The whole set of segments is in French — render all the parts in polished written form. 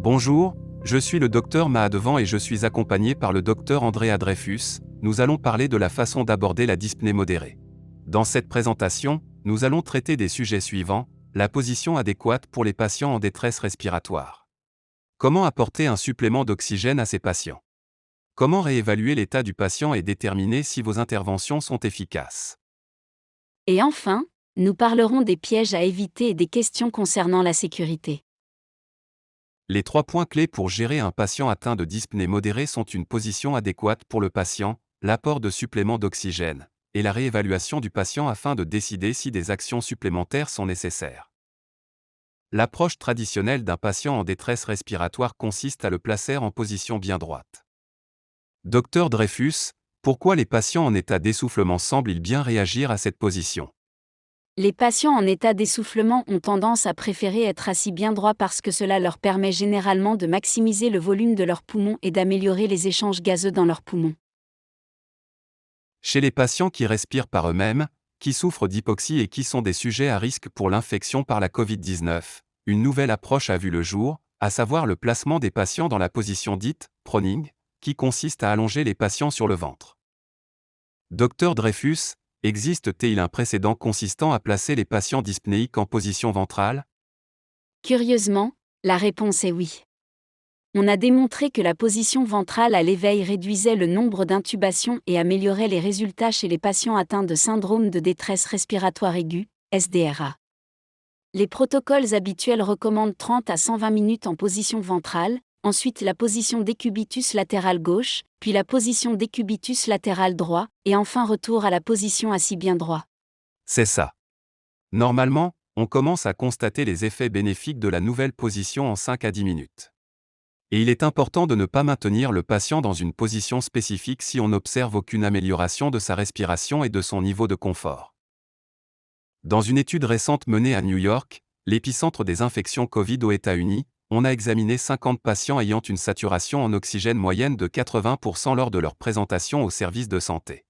Bonjour, je suis le docteur Mahadevant et je suis accompagné par le docteur Andrea Dreyfus. Nous allons parler de la façon d'aborder la dyspnée modérée. Dans cette présentation, nous allons traiter des sujets suivants: la position adéquate pour les patients en détresse respiratoire. Comment apporter un supplément d'oxygène à ces patients? Comment réévaluer l'état du patient et déterminer si vos interventions sont efficaces? Et enfin, nous parlerons des pièges à éviter et des questions concernant la sécurité. Les 3 points clés pour gérer un patient atteint de dyspnée modérée sont une position adéquate pour le patient, l'apport de suppléments d'oxygène, et la réévaluation du patient afin de décider si des actions supplémentaires sont nécessaires. L'approche traditionnelle d'un patient en détresse respiratoire consiste à le placer en position bien droite. Docteur Dreyfus, pourquoi les patients en état d'essoufflement semblent-ils bien réagir à cette position? Les patients en état d'essoufflement ont tendance à préférer être assis bien droit parce que cela leur permet généralement de maximiser le volume de leurs poumons et d'améliorer les échanges gazeux dans leurs poumons. Chez les patients qui respirent par eux-mêmes, qui souffrent d'hypoxie et qui sont des sujets à risque pour l'infection par la Covid-19, une nouvelle approche a vu le jour, à savoir le placement des patients dans la position dite « proning », qui consiste à allonger les patients sur le ventre. Docteur Dreyfus, existe-t-il un précédent consistant à placer les patients dyspnéiques en position ventrale? Curieusement, la réponse est oui. On a démontré que la position ventrale à l'éveil réduisait le nombre d'intubations et améliorait les résultats chez les patients atteints de syndrome de détresse respiratoire aiguë, SDRA. Les protocoles habituels recommandent 30 à 120 minutes en position ventrale, ensuite la position décubitus latéral gauche, puis la position décubitus latéral droit, et enfin retour à la position assis bien droit. C'est ça. Normalement, on commence à constater les effets bénéfiques de la nouvelle position en 5 à 10 minutes. Et il est important de ne pas maintenir le patient dans une position spécifique si on n'observe aucune amélioration de sa respiration et de son niveau de confort. Dans une étude récente menée à New York, l'épicentre des infections Covid aux États-Unis, on a examiné 50 patients ayant une saturation en oxygène moyenne de 80% lors de leur présentation au service de santé.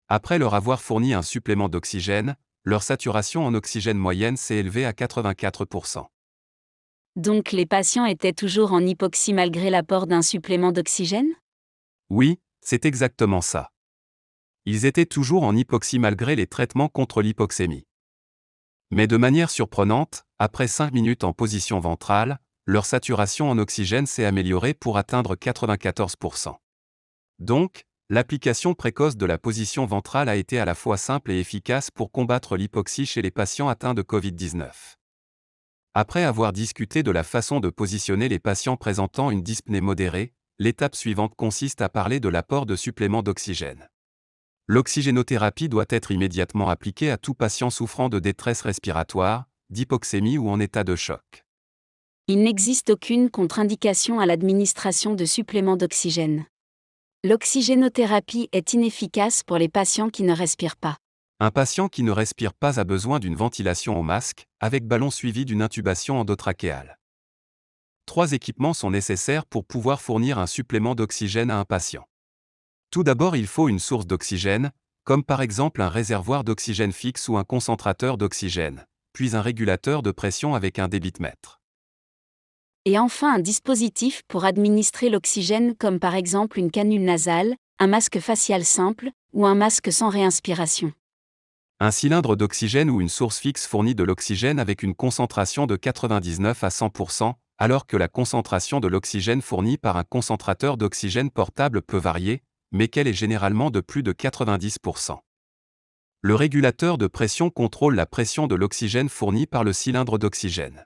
Après leur avoir fourni un supplément d'oxygène, leur saturation en oxygène moyenne s'est élevée à 84%. Donc les patients étaient toujours en hypoxie malgré l'apport d'un supplément d'oxygène? Oui, c'est exactement ça. Ils étaient toujours en hypoxie malgré les traitements contre l'hypoxémie. Mais de manière surprenante, après 5 minutes en position ventrale, leur saturation en oxygène s'est améliorée pour atteindre 94%. Donc, l'application précoce de la position ventrale a été à la fois simple et efficace pour combattre l'hypoxie chez les patients atteints de Covid-19. Après avoir discuté de la façon de positionner les patients présentant une dyspnée modérée, l'étape suivante consiste à parler de l'apport de suppléments d'oxygène. L'oxygénothérapie doit être immédiatement appliquée à tout patient souffrant de détresse respiratoire, d'hypoxémie ou en état de choc. Il n'existe aucune contre-indication à l'administration de suppléments d'oxygène. L'oxygénothérapie est inefficace pour les patients qui ne respirent pas. Un patient qui ne respire pas a besoin d'une ventilation au masque, avec ballon suivi d'une intubation endotrachéale. 3 équipements sont nécessaires pour pouvoir fournir un supplément d'oxygène à un patient. Tout d'abord, il faut une source d'oxygène, comme par exemple un réservoir d'oxygène fixe ou un concentrateur d'oxygène, puis un régulateur de pression avec un débitmètre. Et enfin un dispositif pour administrer l'oxygène comme par exemple une canule nasale, un masque facial simple, ou un masque sans réinspiration. Un cylindre d'oxygène ou une source fixe fournit de l'oxygène avec une concentration de 99 à 100%, alors que la concentration de l'oxygène fournie par un concentrateur d'oxygène portable peut varier, mais qu'elle est généralement de plus de 90%. Le régulateur de pression contrôle la pression de l'oxygène fourni par le cylindre d'oxygène.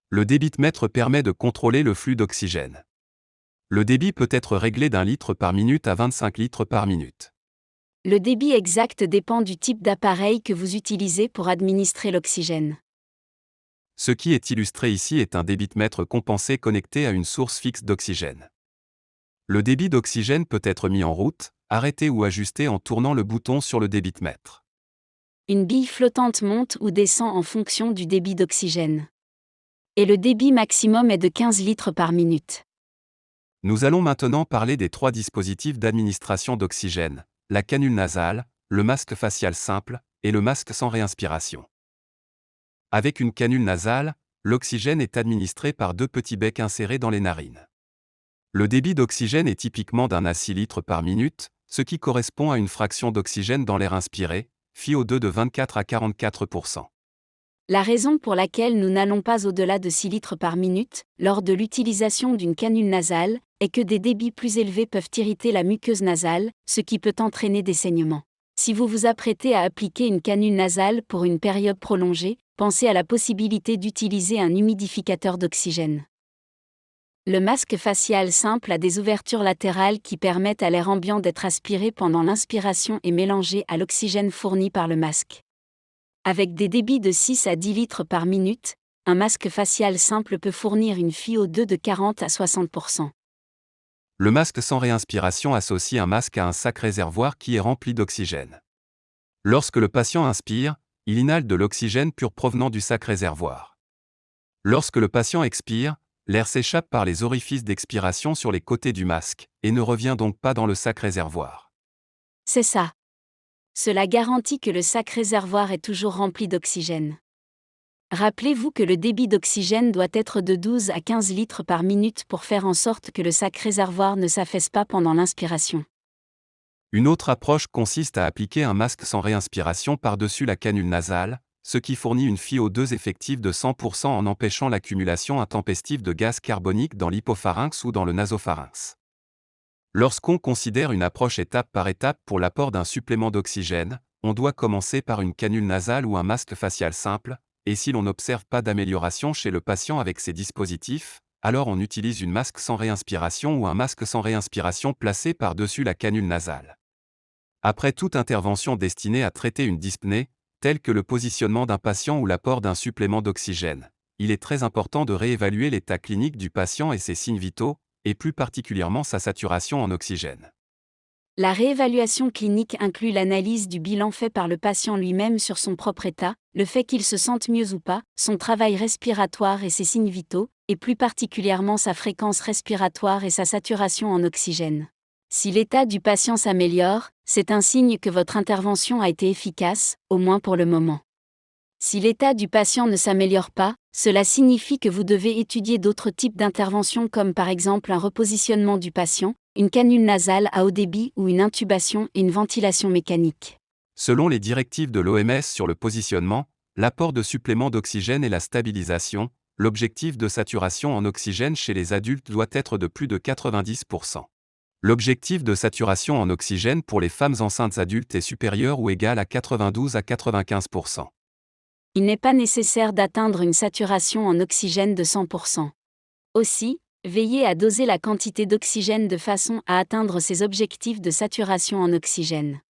Le débitmètre permet de contrôler le flux d'oxygène. Le débit peut être réglé d'1 litre par minute à 25 litres par minute. Le débit exact dépend du type d'appareil que vous utilisez pour administrer l'oxygène. Ce qui est illustré ici est un débitmètre compensé connecté à une source fixe d'oxygène. Le débit d'oxygène peut être mis en route, arrêté ou ajusté en tournant le bouton sur le débitmètre. Une bille flottante monte ou descend en fonction du débit d'oxygène. Et le débit maximum est de 15 litres par minute. Nous allons maintenant parler des 3 dispositifs d'administration d'oxygène: la canule nasale, le masque facial simple et le masque sans réinspiration. Avec une canule nasale, l'oxygène est administré par 2 petits becs insérés dans les narines. Le débit d'oxygène est typiquement d'1 à 6 litres par minute, ce qui correspond à une fraction d'oxygène dans l'air inspiré, FiO2 de 24 à 44%. La raison pour laquelle nous n'allons pas au-delà de 6 litres par minute, lors de l'utilisation d'une canule nasale, est que des débits plus élevés peuvent irriter la muqueuse nasale, ce qui peut entraîner des saignements. Si vous vous apprêtez à appliquer une canule nasale pour une période prolongée, pensez à la possibilité d'utiliser un humidificateur d'oxygène. Le masque facial simple a des ouvertures latérales qui permettent à l'air ambiant d'être aspiré pendant l'inspiration et mélangé à l'oxygène fourni par le masque. Avec des débits de 6 à 10 litres par minute, un masque facial simple peut fournir une FiO2 de 40 à 60%. Le masque sans réinspiration associe un masque à un sac réservoir qui est rempli d'oxygène. Lorsque le patient inspire, il inhale de l'oxygène pur provenant du sac réservoir. Lorsque le patient expire, l'air s'échappe par les orifices d'expiration sur les côtés du masque, et ne revient donc pas dans le sac réservoir. C'est ça. Cela garantit que le sac réservoir est toujours rempli d'oxygène. Rappelez-vous que le débit d'oxygène doit être de 12 à 15 litres par minute pour faire en sorte que le sac réservoir ne s'affaisse pas pendant l'inspiration. Une autre approche consiste à appliquer un masque sans réinspiration par-dessus la canule nasale, ce qui fournit une FiO2 effective de 100% en empêchant l'accumulation intempestive de gaz carbonique dans l'hypopharynx ou dans le nasopharynx. Lorsqu'on considère une approche étape par étape pour l'apport d'un supplément d'oxygène, on doit commencer par une canule nasale ou un masque facial simple, et si l'on n'observe pas d'amélioration chez le patient avec ces dispositifs, alors on utilise une masque sans réinspiration ou un masque sans réinspiration placé par-dessus la canule nasale. Après toute intervention destinée à traiter une dyspnée, telle que le positionnement d'un patient ou l'apport d'un supplément d'oxygène, il est très important de réévaluer l'état clinique du patient et ses signes vitaux, et plus particulièrement sa saturation en oxygène. La réévaluation clinique inclut l'analyse du bilan fait par le patient lui-même sur son propre état, le fait qu'il se sente mieux ou pas, son travail respiratoire et ses signes vitaux, et plus particulièrement sa fréquence respiratoire et sa saturation en oxygène. Si l'état du patient s'améliore, c'est un signe que votre intervention a été efficace, au moins pour le moment. Si l'état du patient ne s'améliore pas, cela signifie que vous devez étudier d'autres types d'interventions comme par exemple un repositionnement du patient, une canule nasale à haut débit ou une intubation et une ventilation mécanique. Selon les directives de l'OMS sur le positionnement, l'apport de suppléments d'oxygène et la stabilisation, l'objectif de saturation en oxygène chez les adultes doit être de plus de 90%. L'objectif de saturation en oxygène pour les femmes enceintes adultes est supérieur ou égal à 92 à 95%. Il n'est pas nécessaire d'atteindre une saturation en oxygène de 100%. Aussi, veillez à doser la quantité d'oxygène de façon à atteindre ces objectifs de saturation en oxygène.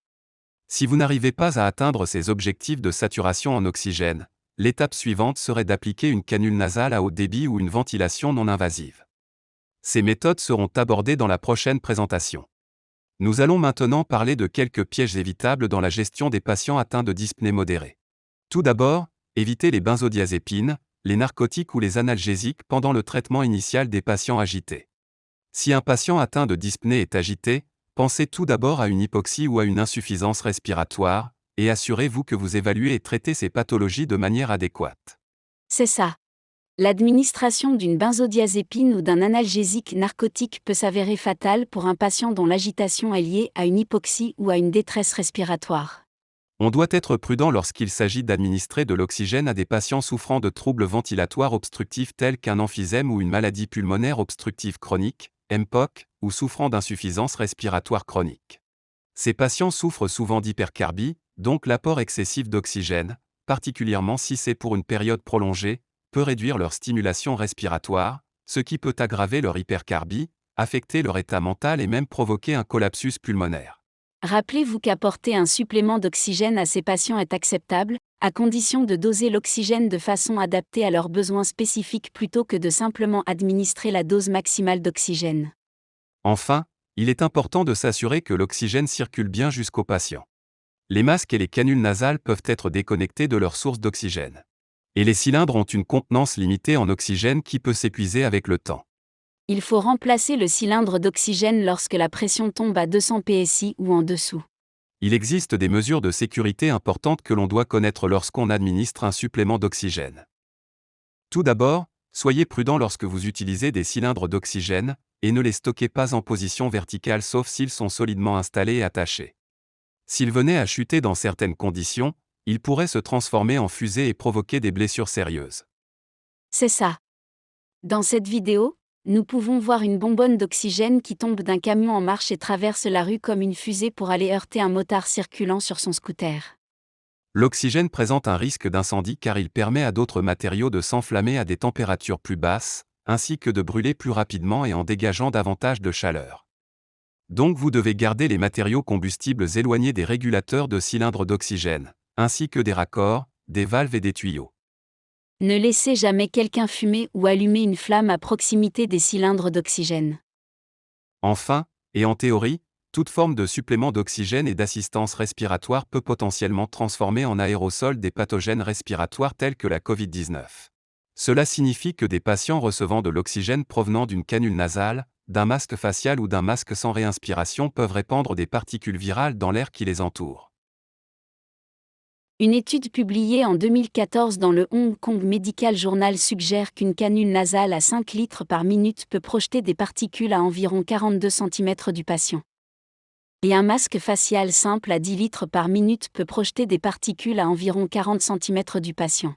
Si vous n'arrivez pas à atteindre ces objectifs de saturation en oxygène, l'étape suivante serait d'appliquer une canule nasale à haut débit ou une ventilation non invasive. Ces méthodes seront abordées dans la prochaine présentation. Nous allons maintenant parler de quelques pièges évitables dans la gestion des patients atteints de dyspnée modérée. Tout d'abord, évitez les benzodiazépines, les narcotiques ou les analgésiques pendant le traitement initial des patients agités. Si un patient atteint de dyspnée est agité, pensez tout d'abord à une hypoxie ou à une insuffisance respiratoire, et assurez-vous que vous évaluez et traitez ces pathologies de manière adéquate. C'est ça. L'administration d'une benzodiazépine ou d'un analgésique narcotique peut s'avérer fatale pour un patient dont l'agitation est liée à une hypoxie ou à une détresse respiratoire. On doit être prudent lorsqu'il s'agit d'administrer de l'oxygène à des patients souffrant de troubles ventilatoires obstructifs tels qu'un emphysème ou une maladie pulmonaire obstructive chronique, MPOC, ou souffrant d'insuffisance respiratoire chronique. Ces patients souffrent souvent d'hypercarbie, donc l'apport excessif d'oxygène, particulièrement si c'est pour une période prolongée, peut réduire leur stimulation respiratoire, ce qui peut aggraver leur hypercarbie, affecter leur état mental et même provoquer un collapsus pulmonaire. Rappelez-vous qu'apporter un supplément d'oxygène à ces patients est acceptable, à condition de doser l'oxygène de façon adaptée à leurs besoins spécifiques plutôt que de simplement administrer la dose maximale d'oxygène. Enfin, il est important de s'assurer que l'oxygène circule bien jusqu'au patient. Les masques et les canules nasales peuvent être déconnectés de leur source d'oxygène. Et les cylindres ont une contenance limitée en oxygène qui peut s'épuiser avec le temps. Il faut remplacer le cylindre d'oxygène lorsque la pression tombe à 200 psi ou en dessous. Il existe des mesures de sécurité importantes que l'on doit connaître lorsqu'on administre un supplément d'oxygène. Tout d'abord, soyez prudent lorsque vous utilisez des cylindres d'oxygène, et ne les stockez pas en position verticale sauf s'ils sont solidement installés et attachés. S'ils venaient à chuter dans certaines conditions, ils pourraient se transformer en fusée et provoquer des blessures sérieuses. C'est ça. Dans cette vidéo, nous pouvons voir une bonbonne d'oxygène qui tombe d'un camion en marche et traverse la rue comme une fusée pour aller heurter un motard circulant sur son scooter. L'oxygène présente un risque d'incendie car il permet à d'autres matériaux de s'enflammer à des températures plus basses, ainsi que de brûler plus rapidement et en dégageant davantage de chaleur. Donc vous devez garder les matériaux combustibles éloignés des régulateurs de cylindres d'oxygène, ainsi que des raccords, des valves et des tuyaux. Ne laissez jamais quelqu'un fumer ou allumer une flamme à proximité des cylindres d'oxygène. Enfin, et en théorie, toute forme de supplément d'oxygène et d'assistance respiratoire peut potentiellement transformer en aérosol des pathogènes respiratoires tels que la Covid-19. Cela signifie que des patients recevant de l'oxygène provenant d'une canule nasale, d'un masque facial ou d'un masque sans réinspiration peuvent répandre des particules virales dans l'air qui les entoure. Une étude publiée en 2014 dans le Hong Kong Medical Journal suggère qu'une canule nasale à 5 litres par minute peut projeter des particules à environ 42 cm du patient. Et un masque facial simple à 10 litres par minute peut projeter des particules à environ 40 cm du patient.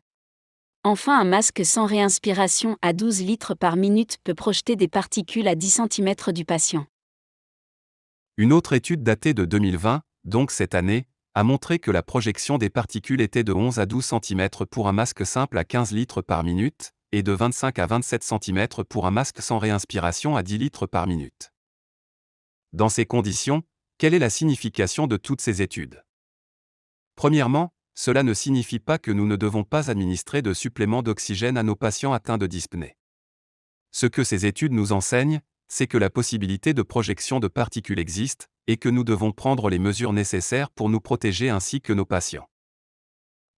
Enfin, un masque sans réinspiration à 12 litres par minute peut projeter des particules à 10 cm du patient. Une autre étude datée de 2020, donc cette année, a montré que la projection des particules était de 11 à 12 cm pour un masque simple à 15 litres par minute, et de 25 à 27 cm pour un masque sans réinspiration à 10 litres par minute. Dans ces conditions, quelle est la signification de toutes ces études? Premièrement, cela ne signifie pas que nous ne devons pas administrer de suppléments d'oxygène à nos patients atteints de dyspnée. Ce que ces études nous enseignent, c'est que la possibilité de projection de particules existe, et que nous devons prendre les mesures nécessaires pour nous protéger ainsi que nos patients.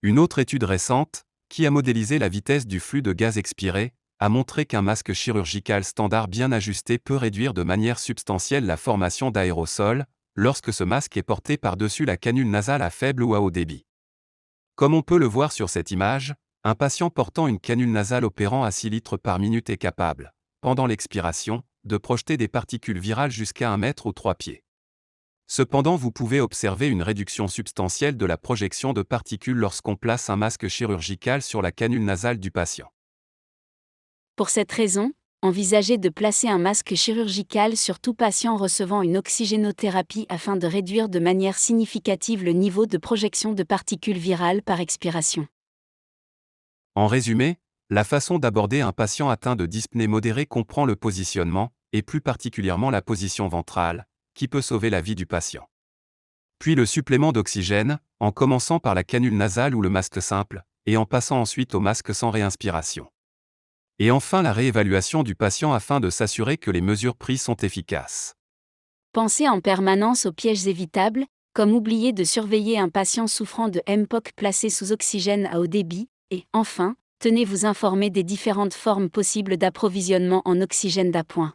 Une autre étude récente, qui a modélisé la vitesse du flux de gaz expiré, a montré qu'un masque chirurgical standard bien ajusté peut réduire de manière substantielle la formation d'aérosols, lorsque ce masque est porté par-dessus la canule nasale à faible ou à haut débit. Comme on peut le voir sur cette image, un patient portant une canule nasale opérant à 6 litres par minute est capable, pendant l'expiration, de projeter des particules virales jusqu'à 1 mètre ou 3 pieds. Cependant, vous pouvez observer une réduction substantielle de la projection de particules lorsqu'on place un masque chirurgical sur la canule nasale du patient. Pour cette raison, envisagez de placer un masque chirurgical sur tout patient recevant une oxygénothérapie afin de réduire de manière significative le niveau de projection de particules virales par expiration. En résumé, la façon d'aborder un patient atteint de dyspnée modérée comprend le positionnement, et plus particulièrement la position ventrale, qui peut sauver la vie du patient. Puis le supplément d'oxygène, en commençant par la canule nasale ou le masque simple, et en passant ensuite au masque sans réinspiration. Et enfin la réévaluation du patient afin de s'assurer que les mesures prises sont efficaces. Pensez en permanence aux pièges évitables, comme oublier de surveiller un patient souffrant de MPOC placé sous oxygène à haut débit, et, enfin, tenez-vous informé des différentes formes possibles d'approvisionnement en oxygène d'appoint.